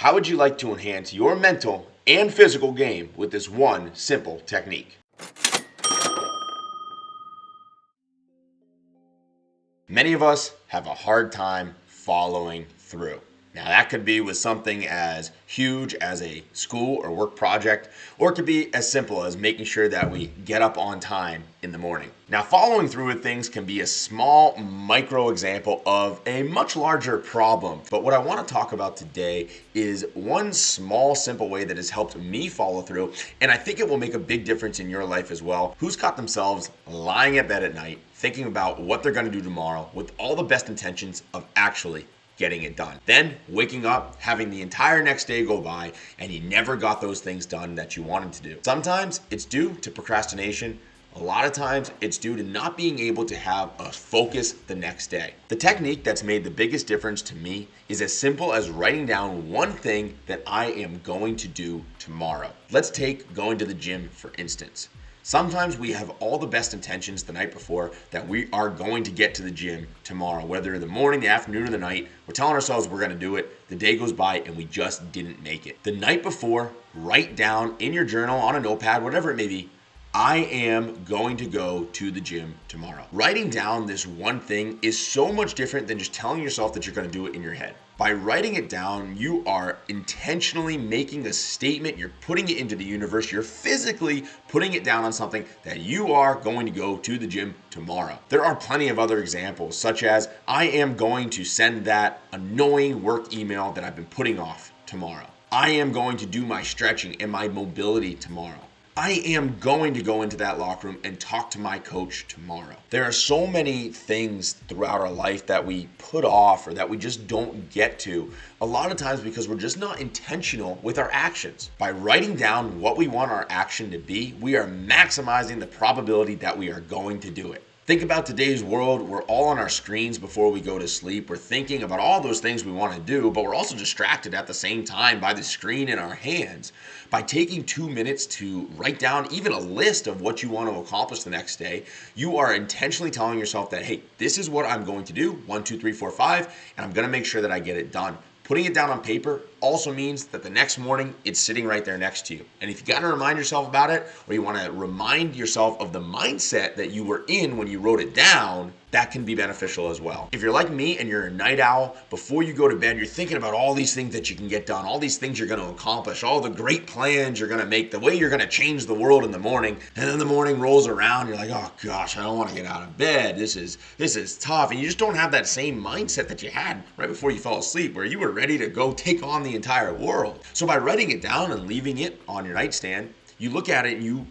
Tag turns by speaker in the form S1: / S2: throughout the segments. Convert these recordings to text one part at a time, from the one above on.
S1: How would you like to enhance your mental and physical game with this one simple technique? Many of us have a hard time following through. Now, that could be with something as huge as a school or work project, or it could be as simple as making sure that we get up on time in the morning. Now, following through with things can be a small micro example of a much larger problem. But what I want to talk about today is one small, simple way that has helped me follow through, and I think it will make a big difference in your life as well. Who's caught themselves lying at bed at night, thinking about what they're going to do tomorrow with all the best intentions of actually getting it done. Then waking up, having the entire next day go by, and you never got those things done that you wanted to do. Sometimes it's due to procrastination. A lot of times it's due to not being able to have a focus the next day. The technique that's made the biggest difference to me is as simple as writing down one thing that I am going to do tomorrow. Let's take going to the gym for instance. Sometimes we have all the best intentions the night before that we are going to get to the gym tomorrow, whether in the morning, the afternoon, or the night. We're telling ourselves we're going to do it. The day goes by and we just didn't make it. The night before, write down in your journal, on a notepad, whatever it may be, I am going to go to the gym tomorrow. Writing down this one thing is so much different than just telling yourself that you're going to do it in your head. By writing it down, you are intentionally making a statement. You're putting it into the universe. You're physically putting it down on something that you are going to go to the gym tomorrow. There are plenty of other examples, such as I am going to send that annoying work email that I've been putting off tomorrow. I am going to do my stretching and my mobility tomorrow. I am going to go into that locker room and talk to my coach tomorrow. There are so many things throughout our life that we put off or that we just don't get to, a lot of times because we're just not intentional with our actions. By writing down what we want our action to be, we are maximizing the probability that we are going to do it. Think about today's world. We're all on our screens before we go to sleep. We're thinking about all those things we want to do, but we're also distracted at the same time by the screen in our hands. By taking 2 minutes to write down even a list of what you want to accomplish the next day, you are intentionally telling yourself that, hey, this is what I'm going to do, 1, 2, 3, 4, 5, and I'm going to make sure that I get it done. Putting it down on paper also means that the next morning it's sitting right there next to you. And if you got to remind yourself about it, or you want to remind yourself of the mindset that you were in when you wrote it down, that can be beneficial as well. If you're like me and you're a night owl, before you go to bed, you're thinking about all these things that you can get done, all these things you're going to accomplish, all the great plans you're going to make, the way you're going to change the world in the morning. And then the morning rolls around, you're like, oh gosh, I don't want to get out of bed. This is tough. And you just don't have that same mindset that you had right before you fell asleep, where you were ready to go take on the entire world. So by writing it down and leaving it on your nightstand, you look at it and you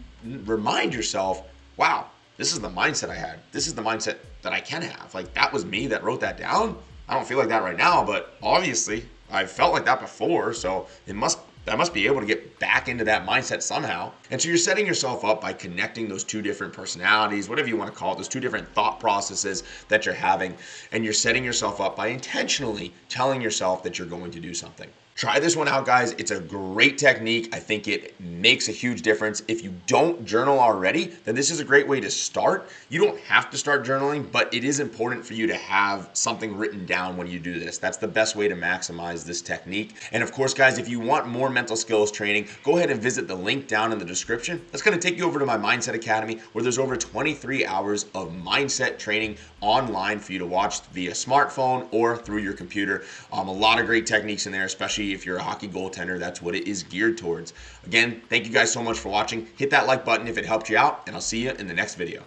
S1: remind yourself, wow, this is the mindset I had. This is the mindset that I can have. Like, that was me that wrote that down. I don't feel like that right now, but obviously I felt like that before, so I must be able to get back into that mindset somehow. And so you're setting yourself up by connecting those two different personalities, whatever you want to call it, those two different thought processes that you're having, and you're setting yourself up by intentionally telling yourself that you're going to do something. Try this one out, guys. It's a great technique. I think it makes a huge difference. If you don't journal already, then this is a great way to start. You don't have to start journaling, but it is important for you to have something written down when you do this. That's the best way to maximize this technique. And of course, guys, if you want more mental skills training, go ahead and visit the link down in the description. That's going to take you over to my Mindset Academy, where there's over 23 hours of mindset training online for you to watch via smartphone or through your computer. A lot of great techniques in there, especially if you're a hockey goaltender. That's what it is geared towards. Again, thank you guys so much for watching. Hit that like button if it helped you out, and I'll see you in the next video.